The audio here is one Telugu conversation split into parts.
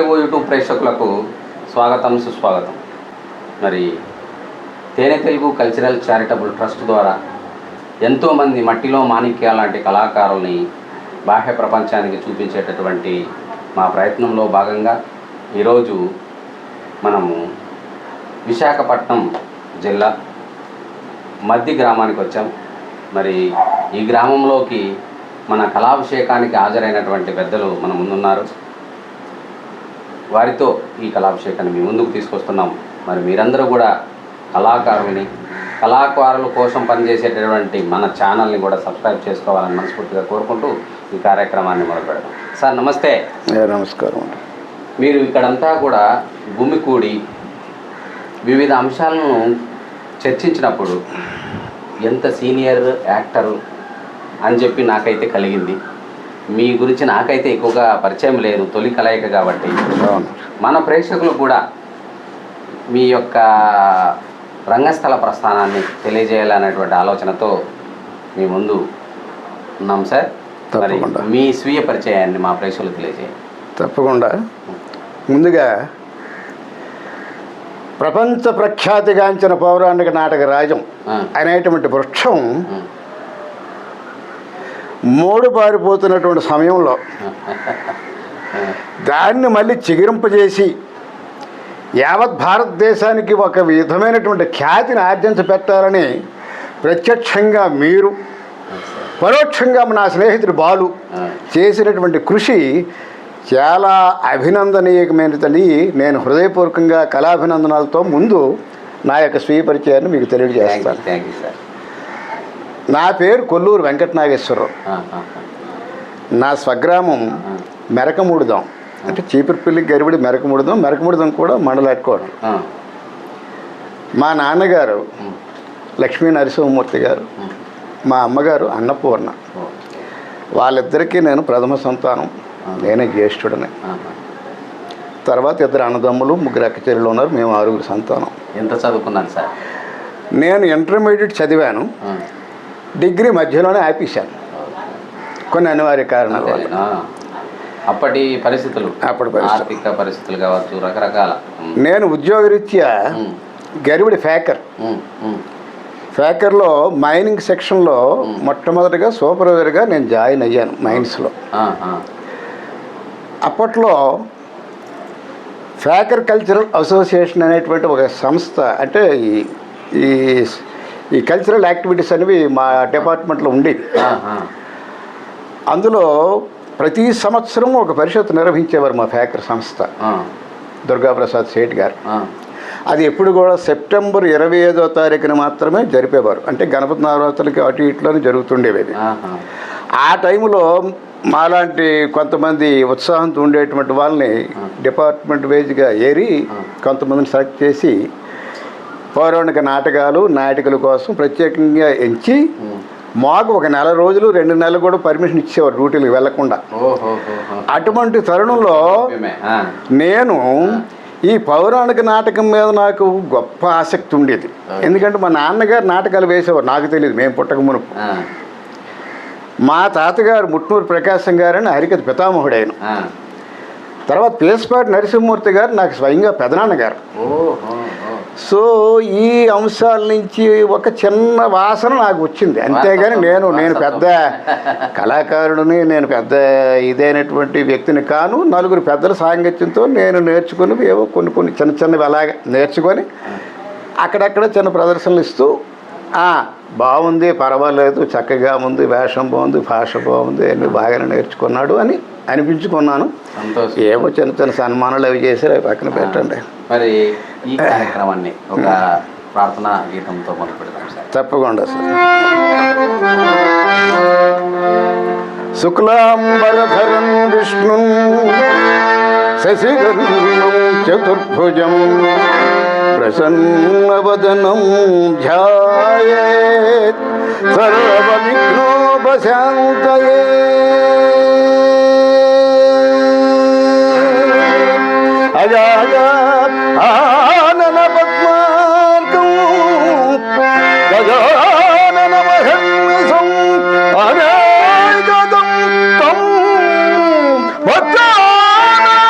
తెలుగు యూట్యూబ్ ప్రేక్షకులకు స్వాగతం సుస్వాగతం. మరి తేనె తెలుగు కల్చరల్ చారిటబుల్ ట్రస్ట్ ద్వారా ఎంతోమంది మట్టిలో మాణిక్యాల లాంటి కళాకారుల్ని బాహ్య ప్రపంచానికి చూపించేటటువంటి మా ప్రయత్నంలో భాగంగా ఈరోజు మనము విశాఖపట్నం జిల్లా మద్ది గ్రామానికి వచ్చాం. మరి ఈ గ్రామంలోకి మన కళాభిషేకానికి హాజరైనటువంటి పెద్దలు మన ముందున్నారు. వారితో ఈ కళాభిషేకాన్ని మీ ముందుకు తీసుకొస్తున్నాం. మరి మీరందరూ కూడా కళాకారుల కోసం పనిచేసేటటువంటి మన ఛానల్ని కూడా సబ్స్క్రైబ్ చేసుకోవాలని మనస్ఫూర్తిగా కోరుకుంటూ ఈ కార్యక్రమాన్ని మొదలుపెడదాం. సార్ నమస్తే. నమస్కారం. మీరు ఇక్కడంతా కూడా గుమికూడి వివిధ అంశాలను చర్చించినప్పుడు ఎంత సీనియర్ యాక్టర్ అని చెప్పి నాకైతే కలిగింది. మీ గురించి నాకైతే ఎక్కువగా పరిచయం లేదు, తొలి కలయిక కాబట్టి. మన ప్రేక్షకులు కూడా మీ యొక్క రంగస్థల ప్రస్థానాన్ని తెలియజేయాలనేటువంటి ఆలోచనతో మీ ముందు ఉన్నాం సార్. మరి మీ స్వీయ పరిచయాన్ని మా ప్రేక్షకులు తెలియజేయండి. తప్పకుండా. ముందుగా ప్రపంచ ప్రఖ్యాతిగాంచిన పౌరాణిక నాటక రాజం అనేటువంటి వృక్షం మూడు పారిపోతున్నటువంటి సమయంలో దాన్ని మళ్ళీ చిగురింపజేసి యావత్ భారతదేశానికి ఒక విధమైనటువంటి ఖ్యాతిని ఆర్జించి పెట్టాలని ప్రత్యక్షంగా మీరు, పరోక్షంగా నా స్నేహితుడు బాలు చేసినటువంటి కృషి చాలా అభినందనీయమైనదని నేను హృదయపూర్వకంగా కళాభినందనాలతో ముందు నా యొక్క స్వీయ పరిచయాన్ని మీకు తెలియజేస్తాను. నా పేరు కొల్లూరు వెంకట నాగేశ్వరరావు. నా స్వగ్రామం మెరకముడిదాం, అంటే చీపురుపల్లి గరిబడి మెరకముడిదాం కూడా మండల హెడ్ క్వార్టర్. మా నాన్నగారు లక్ష్మీ నరసింహమూర్తి గారు, మా అమ్మగారు అన్నపూర్ణ. వాళ్ళిద్దరికీ నేను ప్రథమ సంతానం, నేనే జ్యేష్ఠుడని. తర్వాత ఇద్దరు అన్నదమ్ములు, ముగ్గురు అక్క చెల్లెలు ఉన్నారు, మేము 6 సంతానం. ఎంత చదువుకున్నాను సార్? నేను ఇంటర్మీడియట్ చదివాను, డిగ్రీ మధ్యలోనే ఆపేశాను కొన్ని అనివార్య కారణాల వల్ల. అప్పటి పరిస్థితులు, ఆర్థిక పరిస్థితులు కావచ్చు, రకరకాల. నేను ఉద్యోగరీత్యా గరిబడి ఫ్యాకర్లో మైనింగ్ సెక్షన్లో మొట్టమొదటిగా సూపర్వైజర్గా నేను జాయిన్ అయ్యాను మైన్స్లో. అప్పట్లో ఫ్యాకర్ కల్చరల్ అసోసియేషన్ అనేటువంటి ఒక సంస్థ, అంటే ఈ కల్చరల్ యాక్టివిటీస్ అనేవి మా డిపార్ట్మెంట్లో ఉండేవి. అందులో ప్రతి సంవత్సరం ఒక పరిషత్ నిర్వహించేవారు మా ఫ్యాకర్ సంస్థ, దుర్గాప్రసాద్ సేఠ్ గారు. అది ఎప్పుడు కూడా సెప్టెంబర్ 25వ తారీఖున మాత్రమే జరిపేవారు, అంటే గణపతి నవరాత్రులకి అటు ఇట్లోనే జరుగుతుండేవి. ఆ టైంలో మాలాంటి కొంతమంది ఉత్సాహంతో ఉండేటువంటి వాళ్ళని డిపార్ట్మెంట్ వైజ్గా ఏరి కొంతమందిని సెలెక్ట్ చేసి పౌరాణిక నాటకాల కోసం ప్రత్యేకంగా ఎంచి మాకు ఒక 4 రోజులు 2 నెలలు కూడా పర్మిషన్ ఇచ్చేవారు డ్యూటీలకు వెళ్లకుండా. అటువంటి తరుణంలో నేను ఈ పౌరాణిక నాటకం మీద నాకు గొప్ప ఆసక్తి ఉండేది. ఎందుకంటే మా నాన్నగారు నాటకాలు వేసేవారు, నాకు తెలియదు, మేము పుట్టక మునుపు. మా తాతగారు ముట్నూరు ప్రకాశం గారని హరికథ పితామహుడైన. తర్వాత పేస్పాటి నరసింహమూర్తి గారు నాకు స్వయంగా పెదనాన్నగారు. సో ఈ అంశాల నుంచి ఒక చిన్న వాసన నాకు వచ్చింది, అంతేగాని నేను పెద్ద కళాకారుడిని, నేను పెద్ద ఇదైనటువంటి వ్యక్తిని కాను. 4 పెద్దల సాంగత్యంతో నేను నేర్చుకుని ఏవో కొన్ని చిన్నవి అలాగే నేర్చుకొని అక్కడక్కడ చిన్న ప్రదర్శనలు ఇస్తూ బాగుంది, పర్వాలేదు, చక్కగా ఉంది, వేషం బాగుంది, భాష బాగుంది, అన్నీ బాగానే నేర్చుకున్నాడు అని అనిపించుకున్నాను. ఏవో చిన్న సన్మానాలు అవి చేశారు, అవి పక్కన పెట్టండి. మరి ఈ కార్యక్రమాన్ని ఒక ప్రార్థనా గీతంతో మొదలు పెడతాం సార్. తప్పకుండా సార్. శుక్లాంబరధరం విష్ణుం శశివర్ణం చతుర్భుజం ప్రసన్నవదనం ధ్యాయేత్ సర్వవిఘ్నోపశాంతయే. ఆనన పద్మార్కం గజానన మహర్నిశం అనేకదం తం భద్రానాం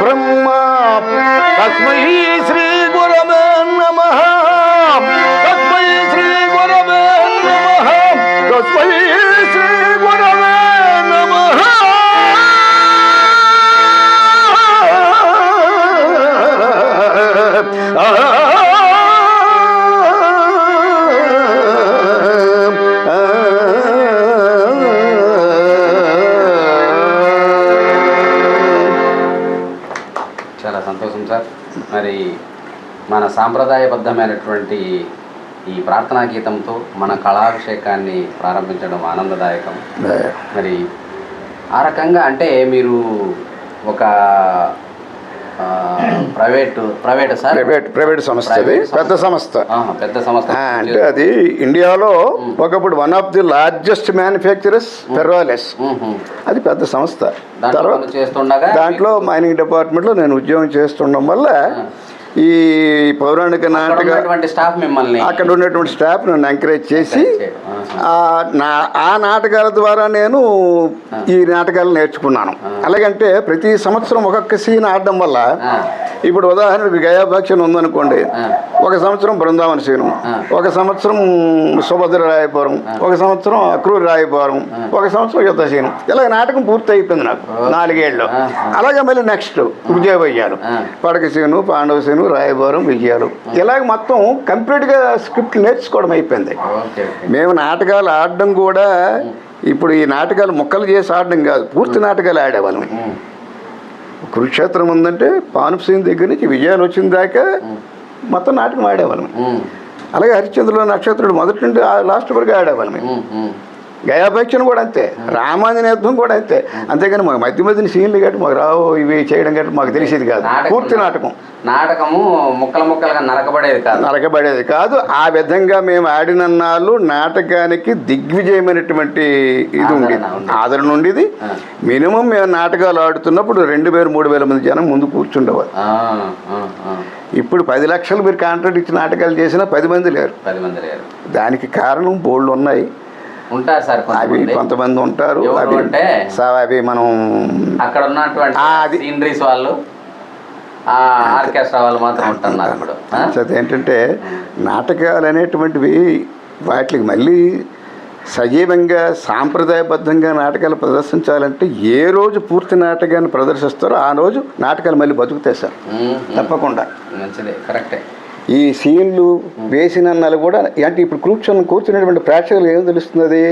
బ్రహ్మ తస్మై శ్రీ గురవే నమః తస్మై శ్రీ గురవే నమః తస్మై శ్రీ గురవే నమః. చాలా సంతోషం సార్. మరి మన సాంప్రదాయబద్ధమైనటువంటి ఈ ప్రార్థనా గీతంతో మన కళాభిషేకాన్ని ప్రారంభించడం ఆనందదాయకం. మరి ఆ రకంగా అంటే మీరు ఒక ప్రైవేట్ సార్ ప్రైవేట్ సంస్థ, పెద్ద సంస్థ. పెద్ద సంస్థ అంటే అది ఇండియాలో ఒకప్పుడు one of the largest manufacturers ఫెర్రాలెస్. అది పెద్ద సంస్థ. చేస్తుండగా దాంట్లో మైనింగ్ డిపార్ట్మెంట్లో నేను ఉద్యోగం చేస్తుండడం వల్ల ఈ పౌరాణిక స్టాఫ్ మిమ్మల్ని అక్కడ ఉన్నటువంటి స్టాఫ్ నన్ను ఎంకరేజ్ చేసి ఆ నాటకాల ద్వారా నేను ఈ నాటకాలు నేర్చుకున్నాను. అలాగంటే ప్రతి సంవత్సరం ఒక్కొక్క సీన్ ఆడడం వల్ల ఇప్పుడు ఉదాహరణకు గయాభాక్షణ ఉందనుకోండి, ఒక సంవత్సరం బృందావన సీను, ఒక సంవత్సరం సుభద్ర రాయపురం, ఒక సంవత్సరం అక్రూరి రాయపురం, ఒక సంవత్సరం యుద్ధ సీను. ఇలా నాటకం పూర్తి అయిపోయింది నాకు 4 ఏళ్ళు. అలాగే మళ్ళీ నెక్స్ట్ విజయవయ్యాలు, పడక సీను, పాండవ సీను, రాయబారం, విజయాలు, ఇలాగ మొత్తం కంప్లీట్గా స్క్రిప్ట్ నేర్చుకోవడం అయిపోయింది. మేము నాటకాలు ఆడడం కూడా ఇప్పుడు ఈ నాటకాలు ముక్కలు చేసి ఆడడం కాదు, పూర్తి నాటకాలు ఆడేవాళ్ళం. కురుక్షేత్రం ఉందంటే పానుసీన్ దగ్గర నుంచి విజయాలు వచ్చిన దాకా మొత్తం నాటకం ఆడేవాళ్ళం. అలాగే హరిశ్చంద్రుల నక్షత్రుడు మొదటి నుండి లాస్ట్ వరకు ఆడేవాళ్ళం. గయాభక్షణ కూడా అంతే, రామాంజన యుద్ధం కూడా అంతే. అంతేగాని మాకు మధ్య సీన్లు గట్టి మాకు రావు, ఇవి చేయడం గట్టి మాకు తెలిసేది కాదు. పూర్తి నాటకము ముక్కలుగా నరకబడేది కాదు. ఆ విధంగా మేము ఆడినన్నాళ్ళు నాటకానికి దిగ్విజయమైనటువంటి ఇది ఉండేది, ఆదరణ ఉండేది. మినిమం మేము నాటకాలు ఆడుతున్నప్పుడు 2000-3000 మంది జనం ముందు కూర్చుండేవారు. ఇప్పుడు 10 లక్షలు మీరు కాంట్రాక్ట్ ఇచ్చి నాటకాలు చేసినా 10 మంది లేరు. దానికి కారణం బోల్డ్ ఉన్నాయి, ఉంటారు సార్. అవి కొంతమంది ఉంటారు. అవి మనం అక్కడ ఉన్నటువంటి సీనరీస్ వాళ్ళు, ఆర్కెస్ట్రా వాళ్ళు మాత్రం ఉంటున్నారు. ఇప్పుడు ఏంటంటే నాటకాలు అనేటువంటివి వాటికి మళ్ళీ సజీవంగా సాంప్రదాయబద్ధంగా నాటకాలు ప్రదర్శించాలంటే ఏ రోజు పూర్తి నాటకాన్ని ప్రదర్శిస్తారో ఆ రోజు నాటకాలు మళ్ళీ బతుకుతాయి సార్, తప్పకుండా. మంచిదే, కరెక్టే. ఈ సీన్లు వేసినన్నాళ్ళు కూడా అంటే ఇప్పుడు కూర్చున్నటువంటి ప్రేక్షకులు ఏం తెలుస్తుంది, అది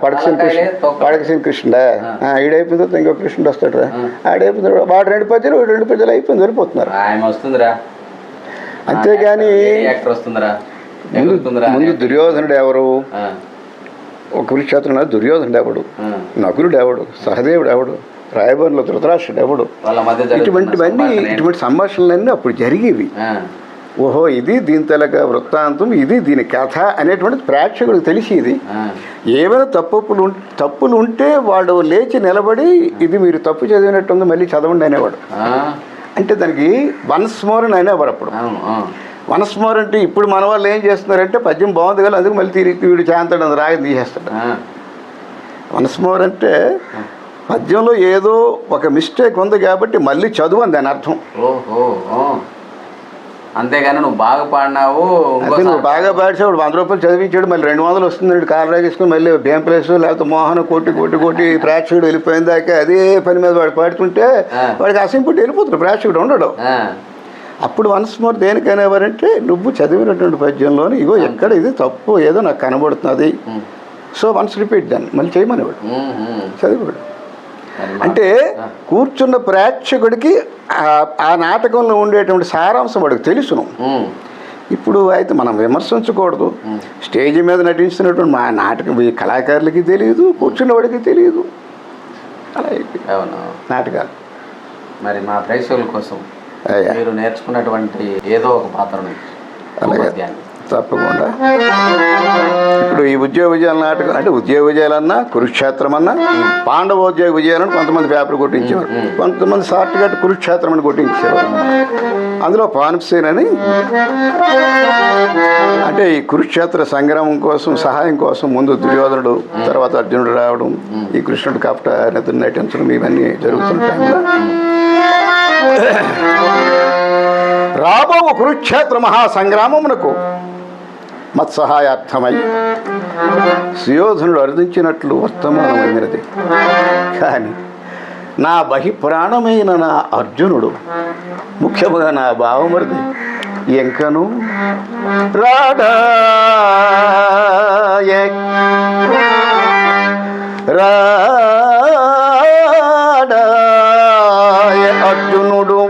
పడకసీన్ కృష్ణుడా, ఈడైపోయిన తర్వాత ఇంకో కృష్ణుడు వస్తాడు రా, ఆడైపోయింది వాడు 2 పద్యాలు 2 పద్యాలు అయిపోయింది, వెళ్ళిపోతున్నారు. అంతేగాని ముందు దుర్యోధనుడు ఎవరు, ఒక కురుక్షేత్రంలో దుర్యోధనుడు ఎవడు, నకులుడు ఎవడు, సహదేవుడు ఎవడు, రాయబారులో ధృతరాష్ట్రుడు ఎవడు, ఇటువంటి సంభాషణలన్నీ అప్పుడు జరిగేవి. ఓహో ఇది దీని తలక వృత్తాంతం, ఇది దీని కథ అనేటువంటిది ప్రేక్షకుడికి తెలిసేది. ఏమైనా తప్పులు ఉంటే వాడు లేచి నిలబడి ఇది మీరు తప్పు చదివినట్టుంది మళ్ళీ చదవండి అనేవాడు. అంటే దానికి వన్స్ మోర్ అని అనేవారు అప్పుడు. వన్స్ మోర్ అంటే ఇప్పుడు మన వాళ్ళు ఏం చేస్తున్నారంటే పద్యం బాగుంది కదా అందుకు మళ్ళీ తిరిగి వీడు చేస్తాడు, అది రాగి తీసేస్తాడు. వన్స్ మోర్ అంటే పద్యంలో ఏదో ఒక మిస్టేక్ ఉంది కాబట్టి మళ్ళీ చదువు అని దాని అర్థం. అంతేగాని నువ్వు బాగా పాడినావు, అదే నువ్వు బాగా పాడిచాడు 100 రూపాయలు చదివించాడు మళ్ళీ 200 వస్తుంది కారు రాగేసుకుని మళ్ళీ భీం ప్లేస్ లేకపోతే మోహన్ కొట్టి ప్రేక్షకుడు వెళ్ళిపోయిన దాకా అదే పని మీద వాడు పాడుతుంటే వాడికి అసింపుట్టి వెళ్ళిపోతాడు, ప్రేక్షకుడు ఉండడు. అప్పుడు వన్స్ మోర్ దేనికనేవారంటే నువ్వు చదివినటువంటి పద్యంలోని ఇగో ఎక్కడ ఇది తప్పు ఏదో నాకు కనబడుతున్నది, సో వన్స్ రిపీట్ దాన్ని మళ్ళీ చేయమనేవాడు, చదివాడు. అంటే కూర్చున్న ప్రేక్షకుడికి ఆ నాటకంలో ఉండేటువంటి సారాంశం వాడికి తెలుసును. ఇప్పుడు అయితే మనం విమర్శించకూడదు, స్టేజ్ మీద నటించినటువంటి మా నాటకం ఈ కళాకారులకి తెలియదు, కూర్చున్నవాడికి తెలియదు, అలా నాటకాలు. మరి మా ప్రేక్షకుల కోసం మీరు నేర్చుకున్నటువంటి ఏదో ఒక పాత్రను అలాగే తప్పకుండా. ఇప్పుడు ఈ ఉద్యోగ విజయాల నాటకం అంటే ఉద్యోగ విజయాలన్నా కురుక్షేత్రం అన్నా పాండవోద్యోగ విజయాలను కొంతమంది పేపర్ కొట్టించేవారు, కొంతమంది షార్ట్ కట్ కురుక్షేత్రం అని కొట్టించేవారు. అందులో పానుసేన్ అని అంటే ఈ కురుక్షేత్ర సంగ్రామం కోసం సహాయం కోసం ముందు దుర్యోధనుడు తర్వాత అర్జునుడు రావడం, ఈ కృష్ణుడు కపట నటుని నటించడం ఇవన్నీ జరుగుతుంటాయి. రాబో కురుక్షేత్ర మహాసంగ్రామమునకు మత్సహాయార్థమై సుయోధనుడు అర్థించినట్లు వర్తమానమైనది. కానీ నా బహిప్రాణమైన నా అర్జునుడు, ముఖ్యముగా నా భావమరిది ఎంకను రాడాయ అర్జునుడు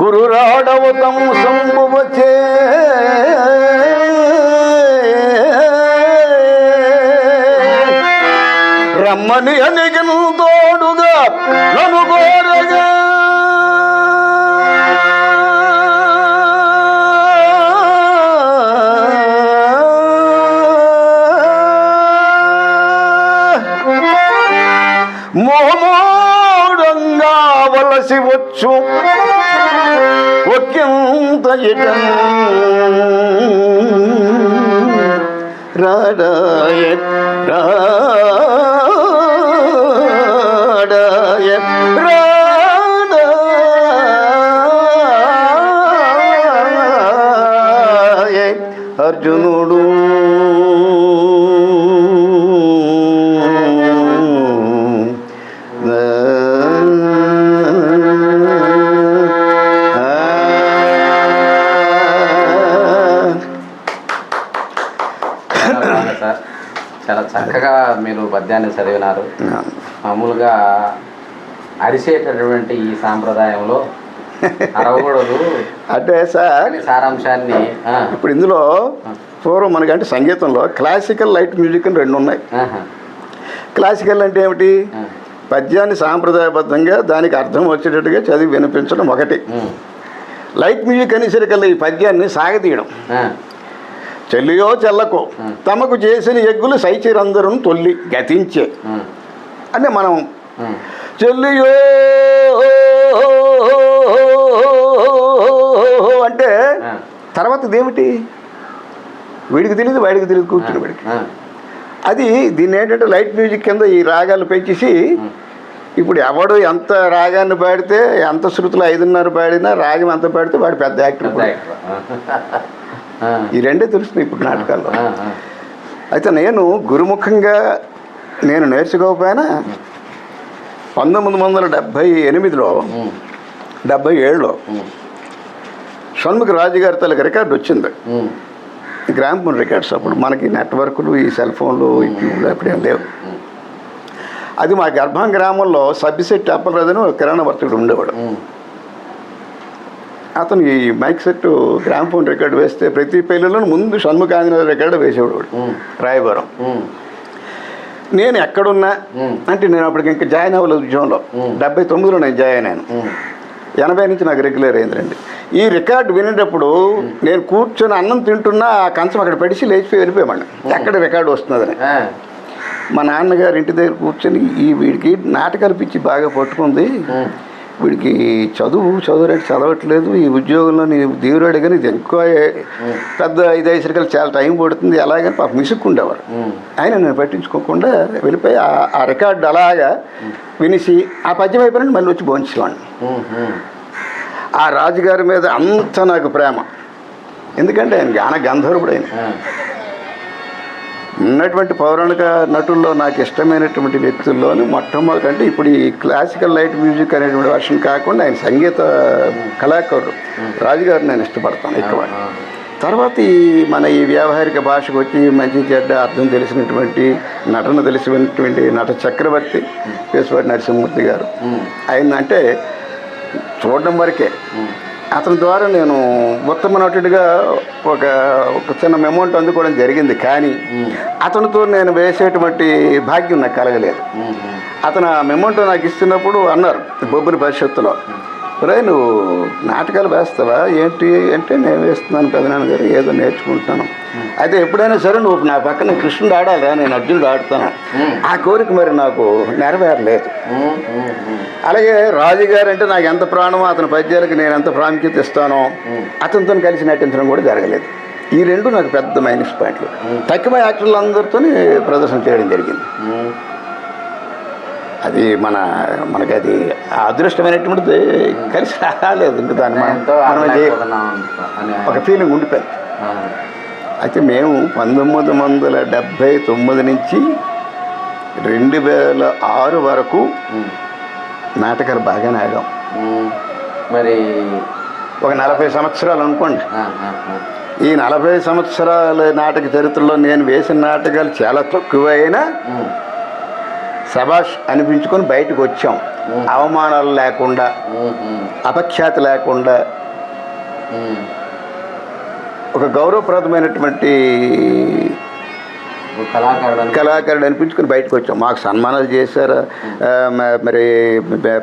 కురురాడవతం సంభవచే రమ్మని అనిగను తోడుగా నన్ను కోరగా మోమోడంగా వలసి వచ్చు ఒకంత ఇటం రాడాయ రాడాయ రాడాయ అర్జునుడు సార్ చాలా చక్కగా మీరు పద్యాన్ని చదివినారు. మామూలుగా అరిసేటటువంటి ఈ సాంప్రదాయంలో అరవకూడదు అంటే సార్ సారాంశాన్ని ఇప్పుడు ఇందులో పూర్వం మనకంటే సంగీతంలో క్లాసికల్ లైట్ మ్యూజిక్ అని రెండు ఉన్నాయి. క్లాసికల్ అంటే ఏమిటి? పద్యాన్ని సాంప్రదాయబద్ధంగా దానికి అర్థం వచ్చేటట్టుగా చదివి వినిపించడం ఒకటి. లైట్ మ్యూజిక్ అనేసరికల్లా ఈ పద్యాన్ని సాగతీయడం. చెల్లియో చెల్లకు తమకు చేసిన ఎగ్గులు సైచిరందరూ తొల్లి గతించే అంటే మనం చెల్లియో అంటే తర్వాత ఇదేమిటి వీడికి తెలియదు వాడికి తెలియదు కూర్చుని వాడికి. అది దీన్ని ఏంటంటే లైట్ మ్యూజిక్ కింద ఈ రాగాలు పెంచేసి ఇప్పుడు ఎవడు ఎంత రాగాన్ని పాడితే ఎంత శృతులు 5:30 పాడినా రాగం ఎంత పాడితే వాడు పెద్ద యాక్టర్. ఈ రెండే తెలుస్తుంది ఇప్పుడు నాటకాల్లో. అయితే నేను గురుముఖంగా నేను నేర్చుకోకపోయినా 1978లో 77లో షణ్ముఖ రాజు గారి తల్లికి రికార్డు వచ్చింది, గ్రామ్ఫోన్ రికార్డ్స్. అప్పుడు మనకి నెట్వర్క్లు ఈ సెల్ ఫోన్లు ఇట్లా అప్పుడేం లేవు. అది మా గర్భం గ్రామంలో సబ్బిశెట్టి అప్పలరాజును కిరాణా వర్తకుడు ఉండేవాడు. అతను ఈ మైక్ సెట్ గ్రామ్ఫోన్ రికార్డు వేస్తే ప్రతి పెళ్ళిలోనూ ముందు షణ్ముఖ ఆంజనేయ రికార్డు వేసేవాడు రాయవరం. నేను ఎక్కడున్నా అంటే నేను అప్పటికి ఇంకా జాయిన్ అవ్వలేదు ఉద్యోగంలో. 79లో నేను జాయిన్ అయ్యాను. 80 నుంచి నాకు రెగ్యులర్ అయిందండి. ఈ రికార్డు వినేటప్పుడు నేను కూర్చొని అన్నం తింటున్నా ఆ కంచం అక్కడ పడిచి లేచిపోయి వెళ్ళిపోయామండి ఎక్కడ రికార్డు వస్తున్నదని. మా నాన్నగారు ఇంటి దగ్గర కూర్చొని ఈ వీడికి నాటకాలు పిచ్చి బాగా పట్టుకుంది, వీడికి చదువు అంటే చదవట్లేదు, ఈ ఉద్యోగంలో నేను దేవురాడు కానీ ఇది ఎక్కువ పెద్ద 5 సరికలు చాలా టైం పడుతుంది అలాగని పాప మిసుక్కుండేవారు. ఆయన నేను పట్టించుకోకుండా వెళ్ళిపోయి ఆ రికార్డు అలాగా వినిసి ఆ పద్యం అయిపోయిన మళ్ళీ వచ్చి భోంచేవాడిని. ఆ రాజుగారి మీద అంత నాకు ప్రేమ, ఎందుకంటే ఆయన గాన గంధర్వుడు. ఆయన ఉన్నటువంటి పౌరాణిక నటుల్లో నాకు ఇష్టమైనటువంటి వ్యక్తుల్లోని మొట్టమొదటి అంటే ఇప్పుడు ఈ క్లాసికల్ లైట్ మ్యూజిక్ అనేటువంటి వర్షన్ కాకుండా ఆయన సంగీత కళాకారుడు రాజుగారిని నేను ఇష్టపడతాను ఎక్కువ. తర్వాత ఈ మన ఈ వ్యావహారిక భాషకు వచ్చి మంచి చెడ్డ అర్థం తెలిసినటువంటి నటన తెలిసినటువంటి నట చక్రవర్తి పేసువాడి నరసింహమూర్తి గారు. ఆయన అంటే చూడడం వరకే అతని ద్వారా నేను ఉత్తమ నటుడిగా ఒక చిన్న మెమోంట్ అందుకోవడం జరిగింది. కానీ అతనితో నేను వేసేటువంటి భాగ్యం నాకు కలగలేదు. అతను ఆ మెమోంట్ నాకు ఇస్తున్నప్పుడు అన్నారు బొబ్బిలి పరిషత్తులో, ఒరే నువ్వు నాటకాలు వేస్తావా ఏంటి అంటే నేను వేస్తున్నాను పెదనాన్నగారు, ఏదో నేర్చుకుంటున్నాను. అయితే ఎప్పుడైనా సరే నువ్వు నా పక్కన కృష్ణుడు ఆడాలిరా, నేను అర్జునుడు ఆడుతాను. ఆ కోరిక మరి నాకు నెరవేరలేదు. అలాగే రాజుగారు అంటే నాకు ఎంత ప్రాణమో అతని పద్యాలకి నేను ఎంత ప్రాముఖ్యత ఇస్తానో అతనితో కలిసి నటించడం కూడా జరగలేదు. ఈ రెండు నాకు పెద్ద మైనస్ పాయింట్లు. తక్కువ యాక్టర్లు అందరితో ప్రదర్శన చేయడం జరిగింది. అది మనకి అది అదృష్టమైనటువంటిది కలిసి రాలేదు. ఇంకా దాన్ని ఒక ఫీలింగ్ ఉండిపోయింది. అయితే మేము 1979 నుంచి 2006 వరకు నాటకాలు బాగానే ఆడాం. మరి ఒక 40 సంవత్సరాలు అనుకోండి. ఈ 40 సంవత్సరాల నాటక చరిత్రలో నేను వేసిన నాటకాలు చాలా తక్కువైనా శభాష్ అనిపించుకొని బయటకు వచ్చాం. అవమానాలు లేకుండా, అపఖ్యాతి లేకుండా, ఒక గౌరవప్రదమైనటువంటి కళాకారుడు అనిపించుకొని బయటకు వచ్చాం. మాకు సన్మానాలు చేశారు, మరి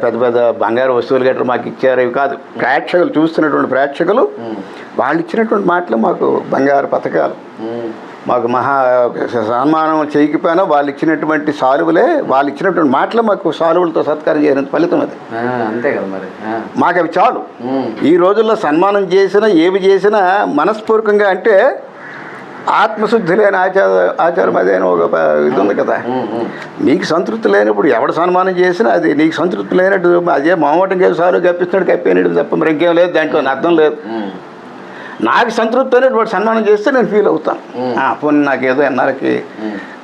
పెద్ద పెద్ద బంగారు వస్తువులు గట్రా మాకు ఇచ్చారు. ఇవి కాదు, ప్రేక్షకులు చూస్తున్నటువంటి ప్రేక్షకులు వాళ్ళు ఇచ్చినటువంటి మాటలు మాకు బంగారు పథకాలు. మాకు సన్మానం చేయకపోయినా వాళ్ళు ఇచ్చినటువంటి సాలువులే, వాళ్ళు ఇచ్చినటువంటి మాటలు మాకు సాలువులతో సత్కారం చేయడానికి ఫలితం అది. అంతే కదా మరి. మాకు అవి చాలు. ఈ రోజుల్లో సన్మానం చేసినా ఏవి చేసినా మనస్పూర్వకంగా, అంటే ఆత్మశుద్ధి లేని ఆచారం అదేనో ఒక ఇది ఉంది కదా. నీకు సంతృప్తి లేనప్పుడు ఎవడు సన్మానం చేసినా అది నీకు సంతృప్తి లేనట్టు అదే మామూటం కేసు సాలు కప్పిస్తున్నాడు, కప్పేనట్టు తప్ప మరి ఇంకేం లేదు, దాంట్లో అర్థం లేదు. నాకు సంతృప్తి అయినట్టు వాడు సన్మానం చేస్తే నేను ఫీల్ అవుతాను. పోనీ నాకు ఏదో ఎన్నాళ్ళకి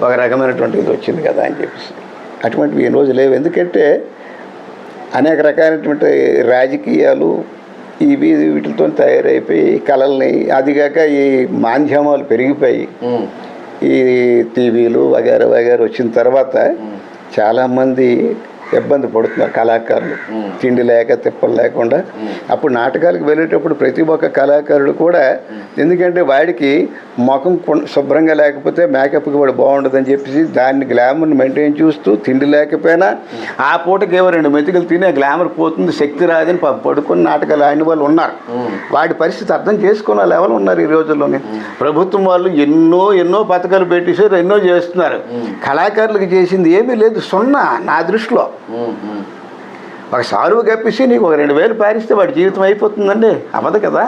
ఒక రకమైనటువంటి ఇది వచ్చింది కదా అని చెప్పేసి. అటువంటివి ఈ రోజు లేవు. ఎందుకంటే అనేక రకాలైనటువంటి రాజకీయాలు వీటితో తయారైపోయి కళల్ని, అదిగాక ఈ మాధ్యమాలు పెరిగిపోయి ఈ టీవీలు వగేర వగేర వచ్చిన తర్వాత చాలామంది ఇబ్బంది పడుతున్నారు కళాకారులు, తిండి లేక తిప్పలు లేకుండా. అప్పుడు నాటకాలకు వెళ్ళేటప్పుడు ప్రతి ఒక్క కళాకారుడు కూడా, ఎందుకంటే వాడికి ముఖం శుభ్రంగా లేకపోతే మేకప్కి వాడు బాగుండదని చెప్పేసి దాన్ని గ్లామర్ని మెయింటైన్ చూస్తూ తిండి లేకపోయినా ఆ పూటకి ఏవో 2 మెతుకులు తినే గ్లామర్ పోతుంది, శక్తి రాదని పడుకొని నాటకాలు ఆడిన వాళ్ళు ఉన్నారు. వాడి పరిస్థితి అర్థం చేసుకున్న లెవెల్ ఉన్నారు ఈ రోజుల్లోనే. ప్రభుత్వం వాళ్ళు ఎన్నో పథకాలు పెట్టేసారు, ఎన్నో చేస్తున్నారు. కళాకారులకు చేసింది ఏమీ లేదు, సున్నా నా దృష్టిలో. ఒక సారువు కప్పేసి నీకు ఒక 2000 పారిస్తే వాడి జీవితం అయిపోతుందండి, అవ్వదు కదా.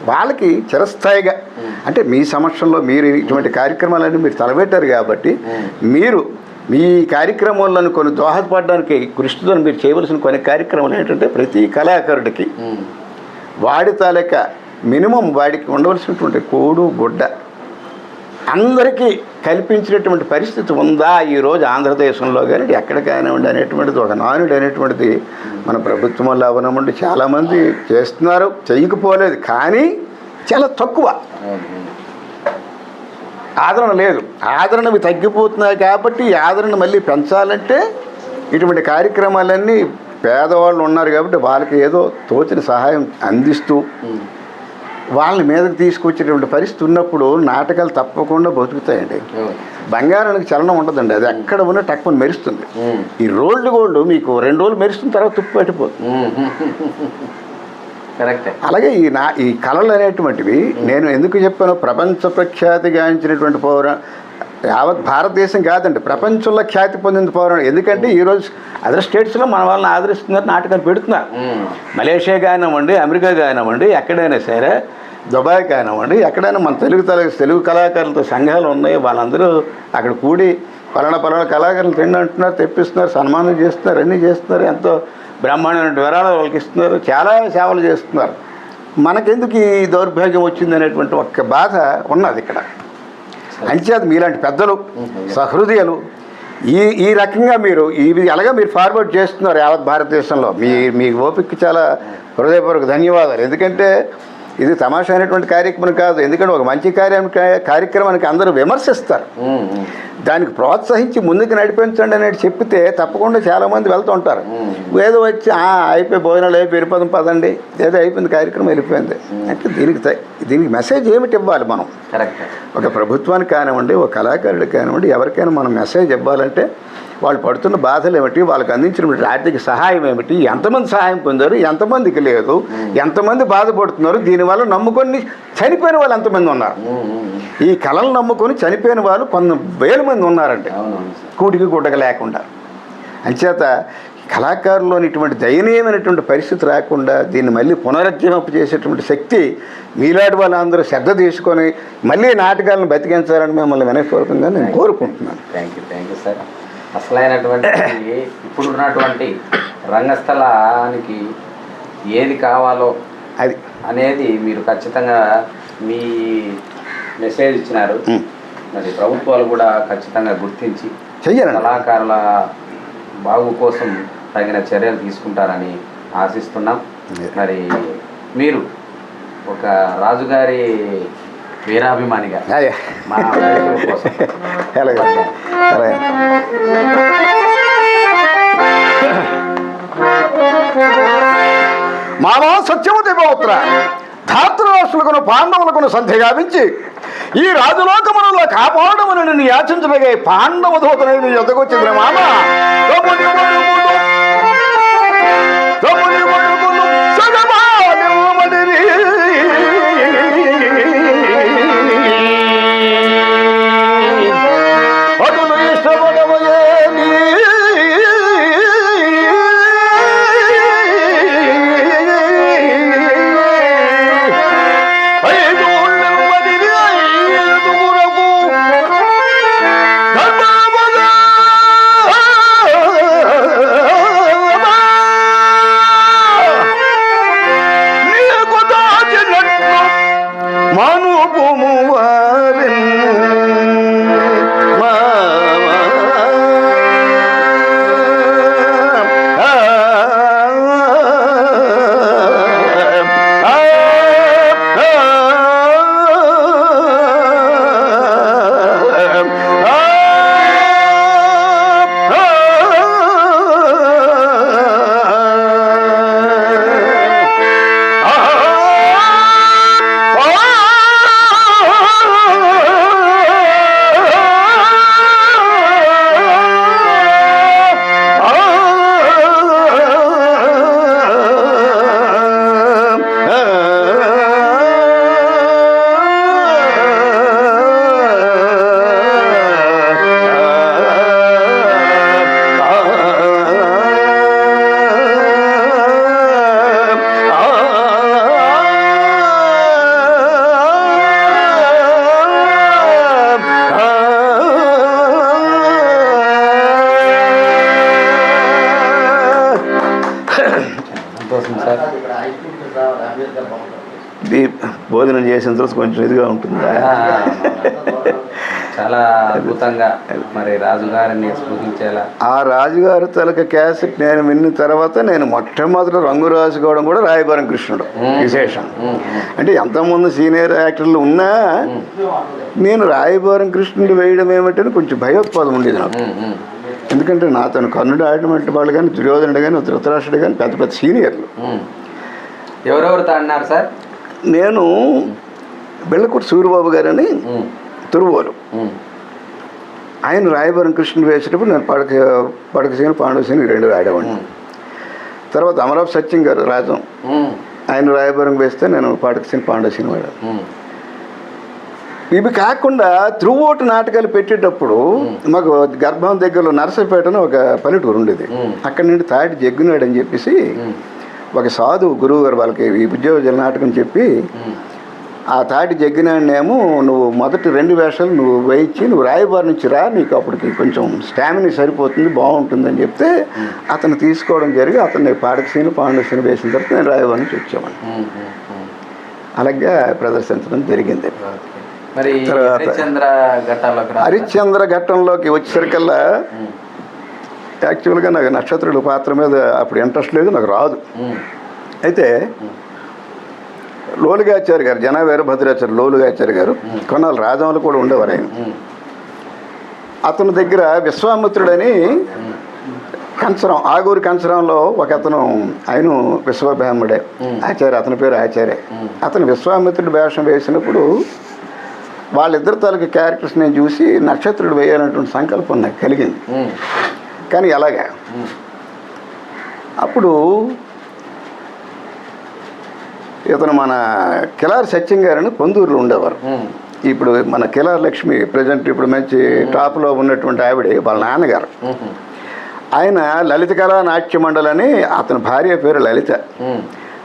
వాళ్ళకి చిరస్థాయిగా, అంటే మీ సమక్షంలో మీరు ఇటువంటి కార్యక్రమాలన్నీ మీరు తలబెట్టారు కాబట్టి మీరు మీ కార్యక్రమాలను కొన్ని దోహదపడడానికి కృషితో మీరు చేయవలసిన కొన్ని కార్యక్రమాలు ఏంటంటే ప్రతి కళాకారుడికి వాడి తాలూకా మినిమం వాడికి ఉండవలసినటువంటి కోడు గుడ్డ అందరికీ కల్పించినటువంటి పరిస్థితి ఉందా ఈరోజు ఆంధ్రదేశంలో కానీ ఎక్కడ కానివ్వండి అనేటువంటిది, ఒక నానుడు అనేటువంటిది మన ప్రభుత్వం వల్ల అవనమండి చాలామంది చేస్తున్నారు, చేయకపోలేదు, కానీ చాలా తక్కువ ఆదరణ లేదు. ఆదరణవి తగ్గిపోతున్నాయి కాబట్టి ఈ ఆదరణ మళ్ళీ పెంచాలంటే ఇటువంటి కార్యక్రమాలన్నీ పేదవాళ్ళు ఉన్నారు కాబట్టి వాళ్ళకి ఏదో తోచిన సహాయం అందిస్తూ వాళ్ళని మీదకి తీసుకొచ్చేటువంటి పరిస్థితి ఉన్నప్పుడు నాటకాలు తప్పకుండా బతుకుతాయండి. బంగారానికి చలనం ఉండదండి, అది ఎక్కడ ఉన్నా టక్కుని మెరుస్తుంది. ఈ రోల్డ్ గోల్డ్ మీకు 2 రోజులు మెరుస్తున్న తర్వాత తుప్పు పట్టిపోతుంది. కరెక్ట్. అలాగే ఈ కళలు అనేటువంటివి నేను ఎందుకు చెప్పాను, ప్రపంచ ప్రఖ్యాతిగాంచినటువంటి యావత్ భారతదేశం కాదండి, ప్రపంచంలో ఖ్యాతి పొందిన పౌరాణం. ఎందుకంటే ఈరోజు అదర్ స్టేట్స్లో మన వాళ్ళని ఆదరిస్తున్నారు, నాటకాలు పెడుతున్నారు. మలేషియా కానివ్వండి, అమెరికా కానివ్వండి, ఎక్కడైనా సరే, దుబాయ్ కానివ్వండి, ఎక్కడైనా మన తెలుగు కళాకారులతో సంఘాలు ఉన్నాయి. వాళ్ళందరూ అక్కడ కూడి పలానా కళాకారులు తిండి అంటున్నారు, తెప్పిస్తున్నారు, సన్మానం చేస్తున్నారు, అన్నీ చేస్తున్నారు, ఎంతో బ్రహ్మాండమైన వివరాలు వాళ్ళకి ఇస్తున్నారు, చాలా సేవలు చేస్తున్నారు. మనకెందుకు ఈ దౌర్భాగ్యం వచ్చింది అనేటువంటి ఒక్క బాధ ఉన్నది ఇక్కడ. అంచేది మీలాంటి పెద్దలు, సహృదయులు ఈ రకంగా మీరు అలాగే మీరు ఫార్వర్డ్ చేస్తున్నారు యావత్ భారతదేశంలో. మీ ఓపికకి చాలా హృదయపూర్వక ధన్యవాదాలు. ఎందుకంటే ఇది తమాషా అయినటువంటి కార్యక్రమం కాదు. ఎందుకంటే ఒక మంచి కార్యక్రమానికి అందరూ విమర్శిస్తారు, దానికి ప్రోత్సహించి ముందుకు నడిపించండి అనేది చెప్పితే తప్పకుండా చాలామంది వెళ్తూ ఉంటారు. ఏదో వచ్చి అయిపోయి భోజనాలు అయిపోయి వెళ్ళిపోదాం పదండి, ఏదో అయిపోయింది కార్యక్రమం వెళ్ళిపోయింది అంటే దీనికి మెసేజ్ ఏమిటి ఇవ్వాలి మనం? ఒక ప్రభుత్వానికి కానివ్వండి, ఒక కళాకారుడికి కానివ్వండి, ఎవరికైనా మనం మెసేజ్ ఇవ్వాలంటే వాళ్ళు పడుతున్న బాధలు ఏమిటి, వాళ్ళకి అందించిన ఆర్థిక సహాయం ఏమిటి, ఎంతమంది సహాయం పొందారు, ఎంతమందికి లేదు, ఎంతమంది బాధపడుతున్నారు, దీనివల్ల నమ్ముకొని చనిపోయిన వాళ్ళు ఎంతమంది ఉన్నారు. ఈ కళలు నమ్ముకొని చనిపోయిన వాళ్ళు కొన్ని వేల మంది ఉన్నారండి, కూటికి గుడ్డక లేకుండా. అంచేత కళాకారుల్లోని ఇటువంటి దయనీయమైనటువంటి పరిస్థితి రాకుండా దీన్ని మళ్ళీ పునరుజ్జీవింప చేసేటువంటి శక్తి మీలాంటి వాళ్ళందరూ శ్రద్ధ తీసుకొని మళ్ళీ నాటకాలను బతికించాలని మిమ్మల్ని వినయపూర్వకంగా నేను కోరుకుంటున్నాను. Thank you sir. అసలైనటువంటి ఇప్పుడున్నటువంటి రంగస్థలానికి ఏది కావాలో అది అనేది మీరు ఖచ్చితంగా మీ మెసేజ్ ఇచ్చినారు. మరి ప్రభుత్వాలు కూడా ఖచ్చితంగా గుర్తించి చెయ్యాలి, కళాకారుల బాగు కోసం తగిన చర్యలు తీసుకుంటారని ఆశిస్తున్నాం. మరి మీరు ఒక రాజుగారి వీరాభిమానిగా మా కోసం మానవ సత్యవతి పౌత్ర ధాతృరాష్ట్రులకును పాండవులకును సంధి గావించి ఈ రాజలోకములలో కాపాడమని నిన్ను యాచించబగే పాండవ దూతనై నీ ఎదగొచ్చింది మామ. అటులు ఇష్టపడవయే భోజనం చేసిన తర్వాత కొంచెం ఇదిగా ఉంటుందా? చాలా అద్భుతంగా మరి రాజుగారిని స్ఫూర్తించేలా. ఆ రాజుగారి తలక క్యాసెట్ నేను విన్న తర్వాత నేను మొట్టమొదటి రంగు రాసుకోవడం కూడా రాయబారం కృష్ణుడు విశేషం. అంటే ఎంతమంది సీనియర్ యాక్టర్లు ఉన్నా నేను రాయబారం కృష్ణుడు వేయడం ఏమిటని కొంచెం భయోత్పాదం ఉండేది నాకు. ఎందుకంటే నాతను కర్ణుడు ఆడడం అంటే వాళ్ళు కానీ దుర్యోధనుడు కానీ ధృతరాష్ట్రుడు కానీ పెద్ద పెద్ద సీనియర్లు. ఎవరెవరితో అన్నారు సార్? నేను బెళ్ళకూటి సూర్యబాబు గారని తురువోలు, ఆయన రాయబారం కృష్ణుడు వేసేటప్పుడు నేను పడకసేను పాండవసేను రెండు ఆడేవాడిని. తర్వాత అమరాపు సత్యం గారు రాజం, ఆయన రాయబారం వేస్తే నేను పడకసేను పాండవసేను వాడాను. ఇవి కాకుండా త్రూఅవుట్ నాటకాలు పెట్టేటప్పుడు మాకు గర్భం దగ్గరలో నరసపేటను ఒక పల్లెటూరు ఉండేది. అక్కడి నుండి తాటి జగ్గునాడు అని చెప్పేసి ఒక సాధువు గురువు గారు వాళ్ళకి ఈ ఉద్యోగ నాటకం చెప్పి ఆ తాటి జగ్గినాడినేమో నువ్వు మొదటి 2 వేషాలు నువ్వు వేయించి నువ్వు రాయబారి నుంచి రా, నీకు అప్పటికి కొంచెం స్టామినా సరిపోతుంది బాగుంటుందని చెప్తే అతను తీసుకోవడం జరిగి అతన్ని పాడకసీను పాండవసీను వేసిన తర్వాత నేను రాయబారి నుంచి వచ్చామని అలాగే ప్రదర్శించడం జరిగింది. హరిశ్చంద్ర ఘట్టంలోకి వచ్చేసరికల్లా యాక్చువల్గా నాకు నక్షత్రుల పాత్ర మీద అప్పుడు ఇంట్రెస్ట్ లేదు, నాకు రాదు. అయితే లోలుగాచార్య గారు, జన వీరభద్రాచార్య లోలుగాచార్య గారు కొన్నాళ్ళు రాజంలో కూడా ఉండేవారు. ఆయన అతని దగ్గర విశ్వామిత్రుడని కంచరం, ఆగూరు కంచరంలో ఒక అతను, ఆయన విశ్వబ్రాహ్మడే ఆచార్య, అతని పేరు ఆచార్య. అతను విశ్వామిత్రుడు వేషం వేసినప్పుడు వాళ్ళిద్దరి తాలూకు క్యారెక్టర్స్ నేను చూసి నక్షత్రుడు వేయాలన్నటువంటి సంకల్పం నాకు కలిగింది. కానీ ఎలాగా అప్పుడు ఇతను మన కిలారి సత్యం గారని పొందూరులో ఉండేవారు. ఇప్పుడు మన కిలారి లక్ష్మి ప్రజెంట్ ఇప్పుడు మంచి టాప్లో ఉన్నటువంటి ఆవిడ వాళ్ళ నాన్నగారు. ఆయన లలిత కళా నాట్య మండలి అని, అతని భార్య పేరు లలిత.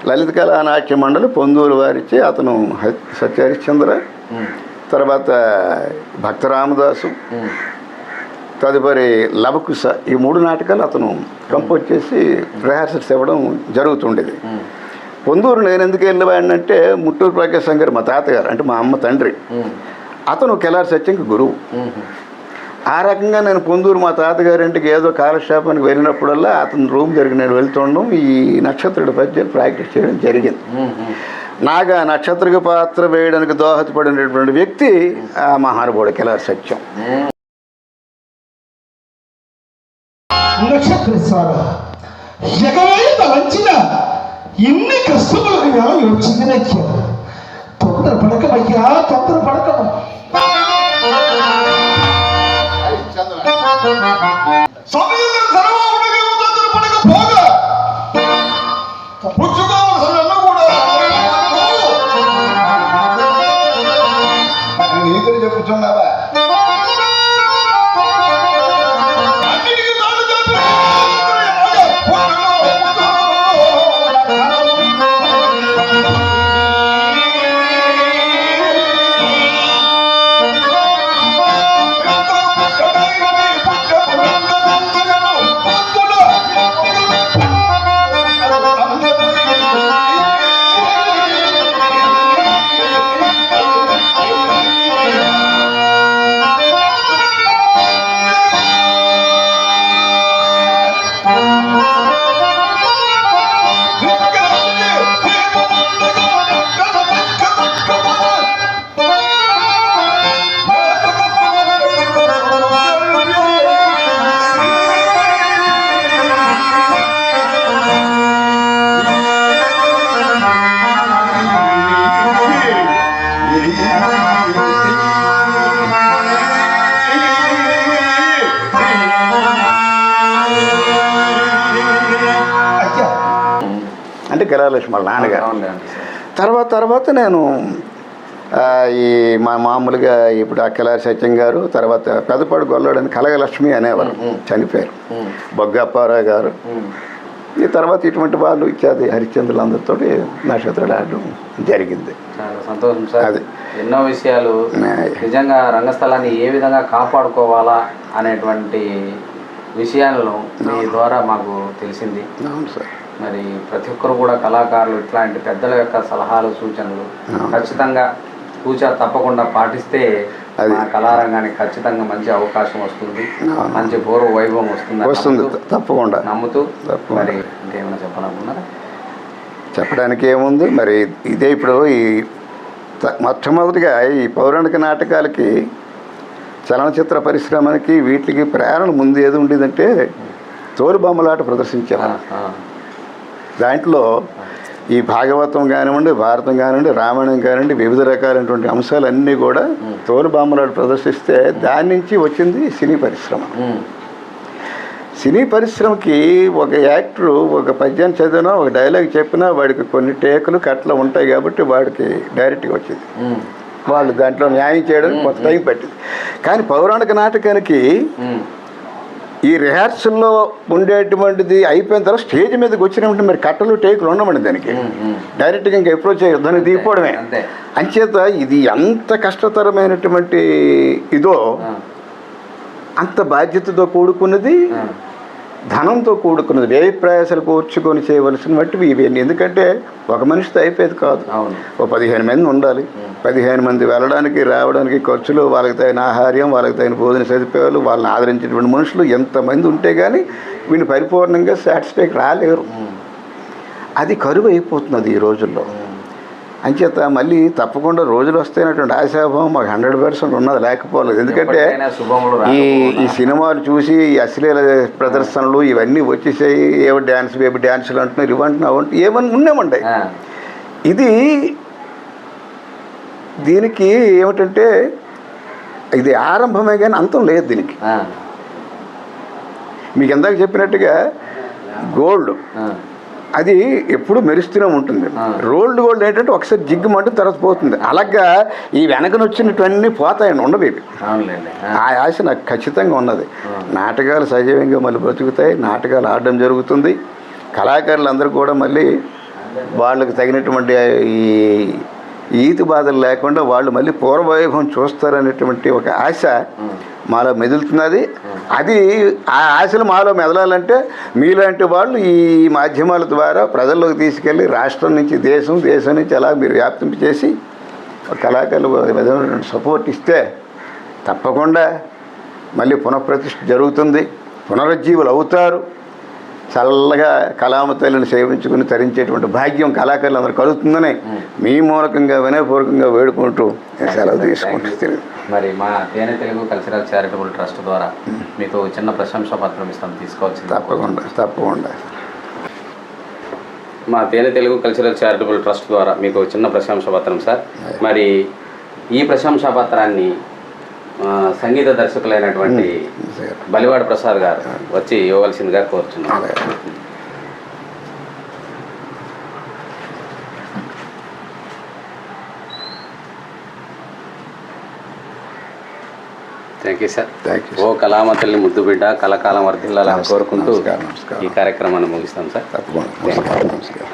లలిత కళా నాట్య మండలి పొందూరు వారిచ్చి అతను సత్యహరిశ్చంద్ర, తర్వాత భక్త రామదాసు, తదుపరి లవకుశ, ఈ 3 నాటకాలు అతను కంపోజ్ చేసి రిహార్సల్స్ ఇవ్వడం జరుగుతుండేది. పొందూరు నేను ఎందుకు వెళ్ళేవాడినంటే ముట్టూరు ప్రకాశం గారు మా తాతగారు, అంటే మా అమ్మ తండ్రి, అతను కిలారి సత్యంకి గురువు. ఆ రకంగా నేను పొందూరు మా తాతగారింటికి ఏదో కాలక్షేపానికి వెళ్ళినప్పుడల్లా అతని రూమ్ దగ్గర నేను వెళ్తుండడం, ఈ నక్షత్రుడి పద్యాలు ప్రాక్టీస్ చేయడం జరిగింది. నాకు ఆ నక్షత్రక పాత్ర వేయడానికి దోహదపడినటువంటి వ్యక్తి ఆ మహానుభావుడు కిలారి సత్యం. ఇన్ని కష్టములుగా వచ్చింది నచ్చ తొందర పడకమయ్యా, తొందర పడకము. నీతులు చెప్పుచున్నావా? అంటే కిలాలక్ష్మి వాళ్ళ నాన్నగారు. తర్వాత నేను ఈ మామూలుగా ఇప్పుడు ఆ కిలారి సత్యం గారు, తర్వాత పెదపాడు గొల్లోడని కలగలక్ష్మి అనేవారు, చనిపోయారు. బొగ్గప్పారావు గారు, ఈ తర్వాత ఇటువంటి వాళ్ళు ఇత్యాది హరిశ్చంద్రులందరితో నక్షత్రాలు ఆడడం జరిగింది. చాలా సంతోషం సార్. అది ఎన్నో విషయాలు నిజంగా రంగస్థలాన్ని ఏ విధంగా కాపాడుకోవాలా అనేటువంటి విషయాలను మీ ద్వారా మాకు తెలిసింది. అవును సార్. మరి ప్రతి ఒక్కరు కూడా కళాకారులు ఇట్లాంటి పెద్దల యొక్క సలహాలు సూచనలు ఖచ్చితంగా తప్పకుండా పాటిస్తే మన కళారంగానికి ఖచ్చితంగా మంచి అవకాశం వస్తుంది, మంచి పూర్వ వైభవం వస్తుంది తప్పకుండా నమ్ముతూ. మరి ఇంకేమైనా చెప్పాలనుకున్నారా? చెప్పడానికి ఏముంది, మరి ఇదే ఇప్పుడు ఈ మొట్టమొదటిగా ఈ పౌరాణిక నాటకాలకి, చలనచిత్ర పరిశ్రమకి, వీటికి ప్రేరణ ముందు ఏది ఉండేదంటే తోలుబొమ్మలాట ప్రదర్శించేవారు. దాంట్లో ఈ భాగవతం కానివ్వండి, భారతం కానివ్వండి, రామాయణం కానివ్వండి, వివిధ రకాలైనటువంటి అంశాలన్నీ కూడా తోలుబొమ్మలాట ప్రదర్శిస్తే దాని నుంచి వచ్చింది సినీ పరిశ్రమ. సినీ పరిశ్రమకి ఒక యాక్టరు ఒక పద్యాన్ని చదివినా, ఒక డైలాగ్ చెప్పినా వాడికి కొన్ని టేకులు కట్ల ఉంటాయి కాబట్టి వాడికి డైరెక్ట్గా వచ్చింది. వాళ్ళు దాంట్లో న్యాయం చేయడానికి కొంత టైం పట్టింది. కానీ పౌరాణిక నాటకానికి ఈ రిహార్సల్లో ఉండేటువంటిది అయిపోయిన తర్వాత స్టేజ్ మీదకి వచ్చినప్పుడు మరి కట్టలు టేకులు ఉండమండి, దానికి డైరెక్ట్గా ఇంకా అప్రోచ్ అయ్యి దాన్ని దిగిపోవడమే. అంచేత ఇది ఎంత కష్టతరమైనటువంటి ఇదో అంత బాధ్యతతో కూడుకున్నది, ధనంతో కూడుకున్నది, వ్యయ ప్రయాసాలు కూర్చుకొని చేయవలసిన వంటివి ఇవన్నీ. ఎందుకంటే ఒక మనిషితో అయిపోయేది కాదు, ఓ 15 మంది ఉండాలి. 15 మంది వెళ్ళడానికి రావడానికి ఖర్చులు, వాళ్ళకి తగిన ఆహార్యం, వాళ్ళకి తగిన భోజన సదుపాయాలు, వాళ్ళని ఆదరించేటువంటి మనుషులు ఎంతమంది ఉంటే కానీ వీళ్ళు పరిపూర్ణంగా సాటిస్ఫై రాలేరు. అది కరువు అయిపోతున్నది ఈ రోజుల్లో. అంచేత మళ్ళీ తప్పకుండా రోజులు వస్తాయినటువంటి ఆశాభావం మాకు 100% ఉన్నది, లేకపోలేదు. ఎందుకంటే ఈ సినిమాలు చూసి ఈ అశ్లీల ప్రదర్శనలు ఇవన్నీ వచ్చేసాయి. ఏవో డ్యాన్స్, బేబీ డ్యాన్సులు అంటున్నారు, ఇవంటున్నావు ఏమన్నా ఉన్నామండి. ఇది దీనికి ఏమిటంటే ఇది ఆరంభమే కానీ అంతం లేదు దీనికి. మీకు ఇందాక చెప్పినట్టుగా గోల్డ్ అది ఎప్పుడు మెరుస్తూనే ఉంటుంది. రోల్డ్ గోల్డ్ ఏంటంటే ఒకసారి జిగ్గుమంటే తర్వాత పోతుంది. అలాగా ఈ వెనకను వచ్చినటువన్నీ పోతాయండి, ఉండవు ఇవి. ఆ ఆశ నాకు ఖచ్చితంగా ఉన్నది. నాటకాలు సజీవంగా మళ్ళీ బ్రతుకుతాయి, నాటకాలు ఆడడం జరుగుతుంది. కళాకారులు అందరూ కూడా మళ్ళీ వాళ్ళకి తగినటువంటి ఈ ఈతి బాధలు లేకుండా వాళ్ళు మళ్ళీ పూర్వవైభవం చూస్తారనేటువంటి ఒక ఆశ మాలో మెదులుతున్నది. అది ఆ ఆశలు మాలో మెదలాలంటే మీలాంటి వాళ్ళు ఈ మాధ్యమాల ద్వారా ప్రజల్లోకి తీసుకెళ్ళి రాష్ట్రం నుంచి దేశం నుంచి అలా మీరు వ్యాప్తింపు చేసి కళాకారులు విధమైన సపోర్ట్ ఇస్తే తప్పకుండా మళ్ళీ పునఃప్రతిష్ఠ జరుగుతుంది, పునరుజ్జీవులు అవుతారు. చల్లగా కళామ తల్లిని సేవించుకుని తరించేటువంటి భాగ్యం కళాకారులు అందరూ కలుగుతుందని మీ మూలకంగా వినయపూర్వకంగా వేడుకుంటూ సెలవు తీసుకుంటూ మరి మా తేనె తెలుగు కల్చరల్ చారిటబుల్ ట్రస్ట్ ద్వారా మీకు చిన్న ప్రశంసా పత్రం ఇస్తాం, తీసుకోవచ్చు. తప్పకుండా మా తేనె తెలుగు కల్చరల్ చారిటబుల్ ట్రస్ట్ ద్వారా మీకు చిన్న ప్రశంసా పత్రం సార్. మరి ఈ ప్రశంసా పత్రాన్ని సంగీత దర్శకులైనటువంటి బలివాడ ప్రసాద్ గారు వచ్చి ఇవ్వవలసిందిగా కోరుచున్నాను. Thank you sir. ఓ కళామ తల్లి ముద్దు బిడ్డ కళాకాలం వర్ధిల్లాలని కోరుకుంటూ ఈ కార్యక్రమాన్ని ముగిస్తాం సార్. తప్పకుండా. నమస్కారం.